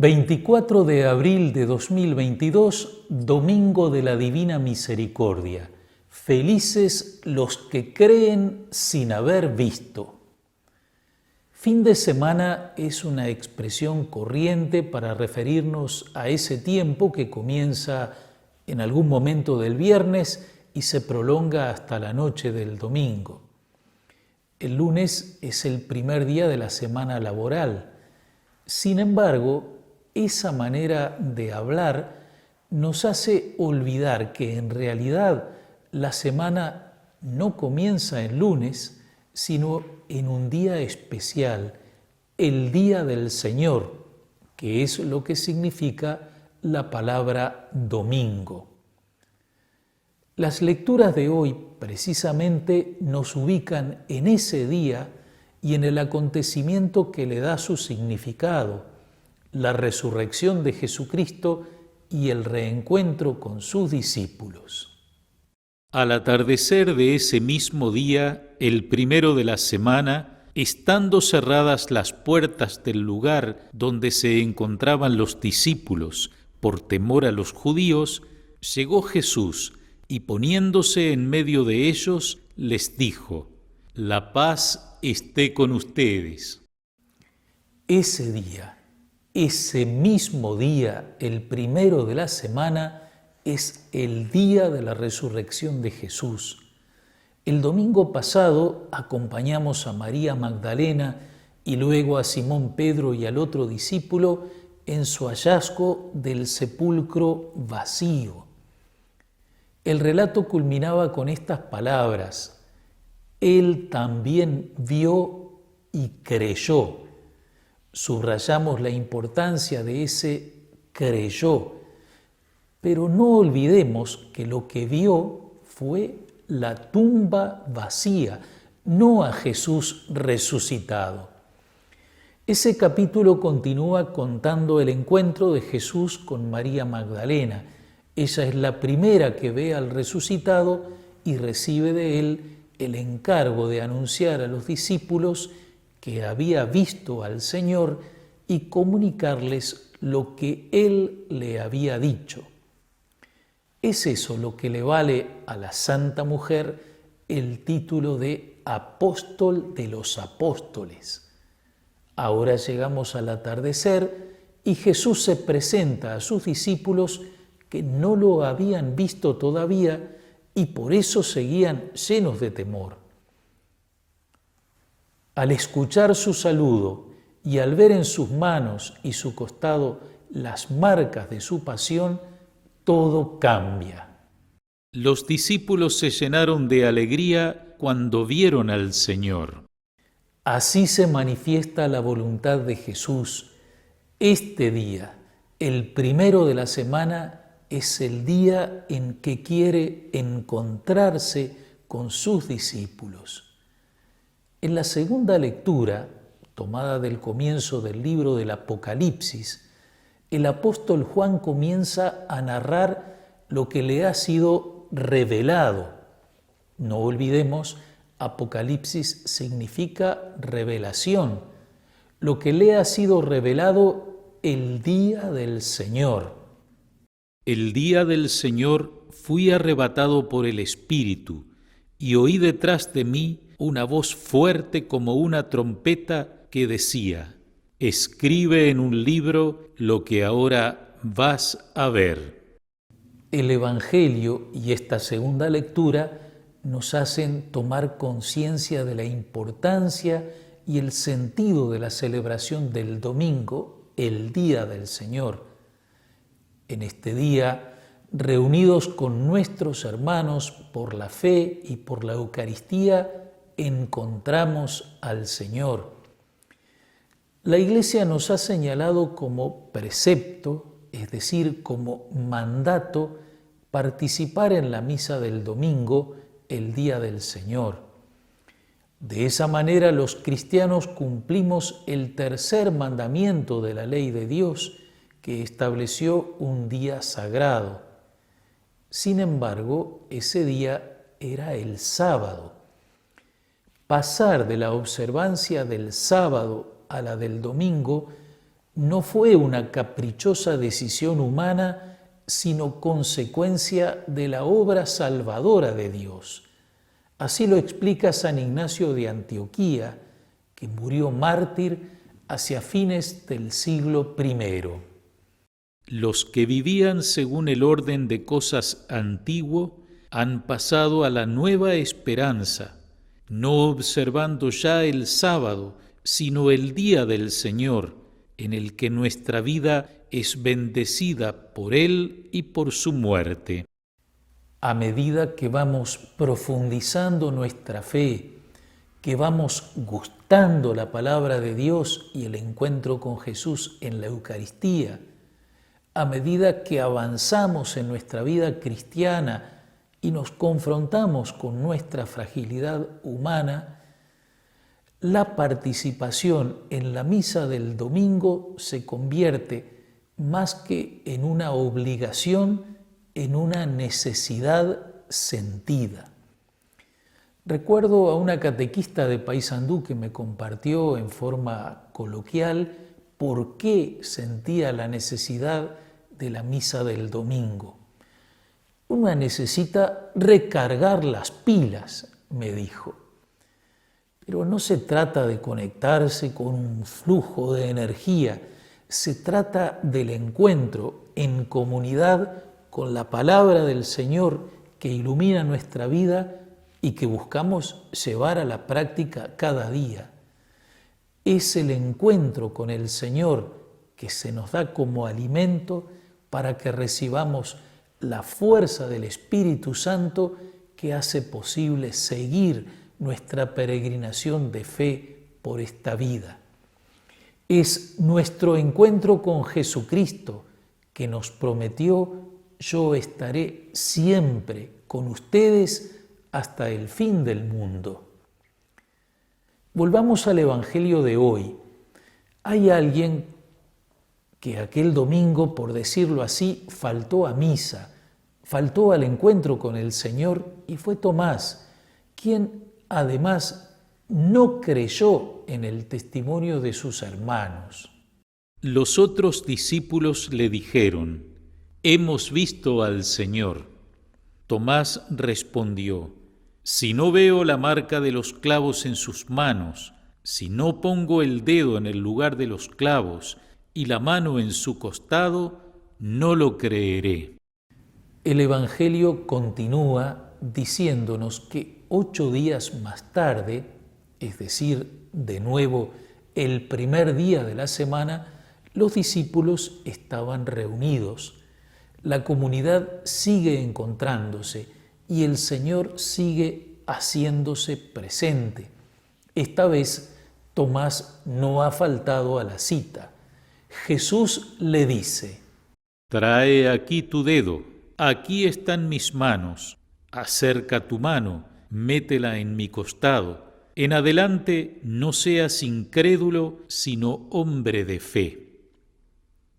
24 de abril de 2022, Domingo de la Divina Misericordia. Felices los que creen sin haber visto. Fin de semana es una expresión corriente para referirnos a ese tiempo que comienza en algún momento del viernes y se prolonga hasta la noche del domingo. El lunes es el primer día de la semana laboral. Sin embargo, esa manera de hablar nos hace olvidar que en realidad la semana no comienza el lunes, sino en un día especial, el Día del Señor, que es lo que significa la palabra domingo. Las lecturas de hoy precisamente nos ubican en ese día y en el acontecimiento que le da su significado, la resurrección de Jesucristo y el reencuentro con sus discípulos. Al atardecer de ese mismo día, el primero de la semana, estando cerradas las puertas del lugar donde se encontraban los discípulos por temor a los judíos, llegó Jesús y poniéndose en medio de ellos, les dijo: «La paz esté con ustedes». Ese día, ese mismo día, el primero de la semana, es el día de la resurrección de Jesús. El domingo pasado acompañamos a María Magdalena y luego a Simón Pedro y al otro discípulo en su hallazgo del sepulcro vacío. El relato culminaba con estas palabras: Él también vio y creyó. Subrayamos la importancia de ese creyó, pero no olvidemos que lo que vio fue la tumba vacía, no a Jesús resucitado. Ese capítulo continúa contando el encuentro de Jesús con María Magdalena. Ella es la primera que ve al resucitado y recibe de él el encargo de anunciar a los discípulos que había visto al Señor y comunicarles lo que Él le había dicho. Es eso lo que le vale a la Santa Mujer el título de Apóstol de los Apóstoles. Ahora llegamos al atardecer y Jesús se presenta a sus discípulos que no lo habían visto todavía y por eso seguían llenos de temor. Al escuchar su saludo y al ver en sus manos y su costado las marcas de su pasión, todo cambia. Los discípulos se llenaron de alegría cuando vieron al Señor. Así se manifiesta la voluntad de Jesús. Este día, el primero de la semana, es el día en que quiere encontrarse con sus discípulos. En la segunda lectura, tomada del comienzo del libro del Apocalipsis, el apóstol Juan comienza a narrar lo que le ha sido revelado. No olvidemos, Apocalipsis significa revelación, lo que le ha sido revelado el día del Señor. El día del Señor fui arrebatado por el Espíritu, y oí detrás de mí una voz fuerte como una trompeta que decía: «Escribe en un libro lo que ahora vas a ver». El Evangelio y esta segunda lectura nos hacen tomar conciencia de la importancia y el sentido de la celebración del domingo, el Día del Señor. En este día, reunidos con nuestros hermanos por la fe y por la Eucaristía, encontramos al Señor. La Iglesia nos ha señalado como precepto, es decir, como mandato, participar en la misa del domingo, el Día del Señor. De esa manera los cristianos cumplimos el tercer mandamiento de la ley de Dios, que estableció un día sagrado. Sin embargo, ese día era el sábado. Pasar de la observancia del sábado a la del domingo no fue una caprichosa decisión humana, sino consecuencia de la obra salvadora de Dios. Así lo explica San Ignacio de Antioquía, que murió mártir hacia fines del siglo I. Los que vivían según el orden de cosas antiguo han pasado a la nueva esperanza, no observando ya el sábado, sino el día del Señor, en el que nuestra vida es bendecida por Él y por su muerte. A medida que vamos profundizando nuestra fe, que vamos gustando la palabra de Dios y el encuentro con Jesús en la Eucaristía, a medida que avanzamos en nuestra vida cristiana y nos confrontamos con nuestra fragilidad humana, la participación en la misa del domingo se convierte más que en una obligación, en una necesidad sentida. Recuerdo a una catequista de Paysandú que me compartió en forma coloquial por qué sentía la necesidad de la misa del domingo. Uno necesita recargar las pilas, me dijo. Pero no se trata de conectarse con un flujo de energía, se trata del encuentro en comunidad con la palabra del Señor que ilumina nuestra vida y que buscamos llevar a la práctica cada día. Es el encuentro con el Señor que se nos da como alimento para que recibamos la fuerza del Espíritu Santo que hace posible seguir nuestra peregrinación de fe por esta vida. Es nuestro encuentro con Jesucristo que nos prometió: yo estaré siempre con ustedes hasta el fin del mundo. Volvamos al Evangelio de hoy. Hay alguien que aquel domingo, por decirlo así, faltó a misa, faltó al encuentro con el Señor, y fue Tomás, quien además no creyó en el testimonio de sus hermanos. Los otros discípulos le dijeron: «Hemos visto al Señor». Tomás respondió: «Si no veo la marca de los clavos en sus manos, si no pongo el dedo en el lugar de los clavos y la mano en su costado, no lo creeré». El Evangelio continúa diciéndonos que 8 días más tarde, es decir, de nuevo el primer día de la semana, los discípulos estaban reunidos. La comunidad sigue encontrándose y el Señor sigue haciéndose presente. Esta vez Tomás no ha faltado a la cita. Jesús le dice: «Trae aquí tu dedo, aquí están mis manos, acerca tu mano, métela en mi costado. En adelante no seas incrédulo, sino hombre de fe».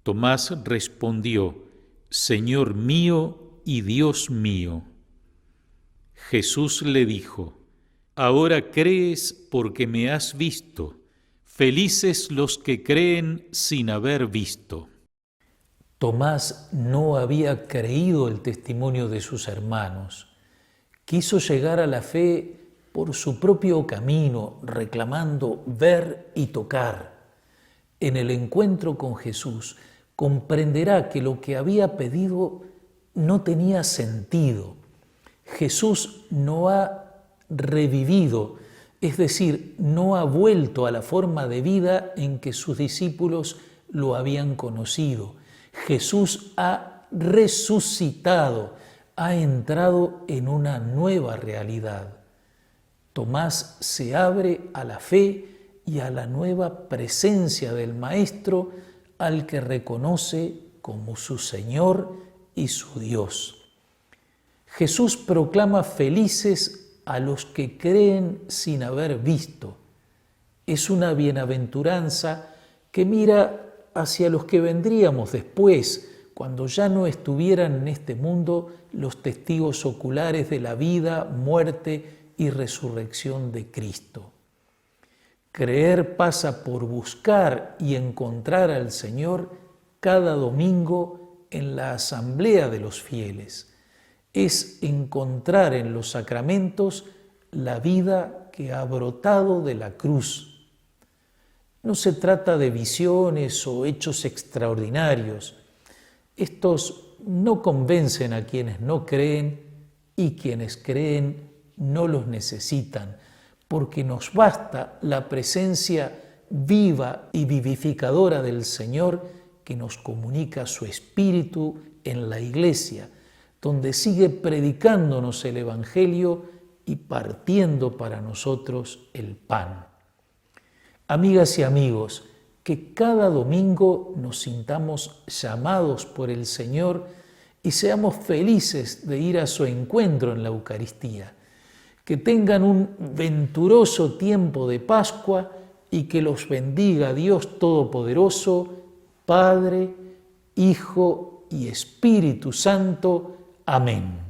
Tomás respondió: «Señor mío y Dios mío». Jesús le dijo: «Ahora crees porque me has visto. Felices los que creen sin haber visto». Tomás no había creído el testimonio de sus hermanos. Quiso llegar a la fe por su propio camino, reclamando ver y tocar. En el encuentro con Jesús comprenderá que lo que había pedido no tenía sentido. Jesús no ha revivido, es decir, no ha vuelto a la forma de vida en que sus discípulos lo habían conocido. Jesús ha resucitado, ha entrado en una nueva realidad. Tomás se abre a la fe y a la nueva presencia del Maestro, al que reconoce como su Señor y su Dios. Jesús proclama felices a los que creen sin haber visto. Es una bienaventuranza que mira hacia los que vendríamos después, cuando ya no estuvieran en este mundo los testigos oculares de la vida, muerte y resurrección de Cristo. Creer pasa por buscar y encontrar al Señor cada domingo en la asamblea de los fieles. Es encontrar en los sacramentos la vida que ha brotado de la cruz. No se trata de visiones o hechos extraordinarios. Estos no convencen a quienes no creen y quienes creen no los necesitan, porque nos basta la presencia viva y vivificadora del Señor que nos comunica su Espíritu en la Iglesia, donde sigue predicándonos el Evangelio y partiendo para nosotros el pan. Amigas y amigos, que cada domingo nos sintamos llamados por el Señor y seamos felices de ir a su encuentro en la Eucaristía. Que tengan un venturoso tiempo de Pascua y que los bendiga Dios Todopoderoso, Padre, Hijo y Espíritu Santo. Amén.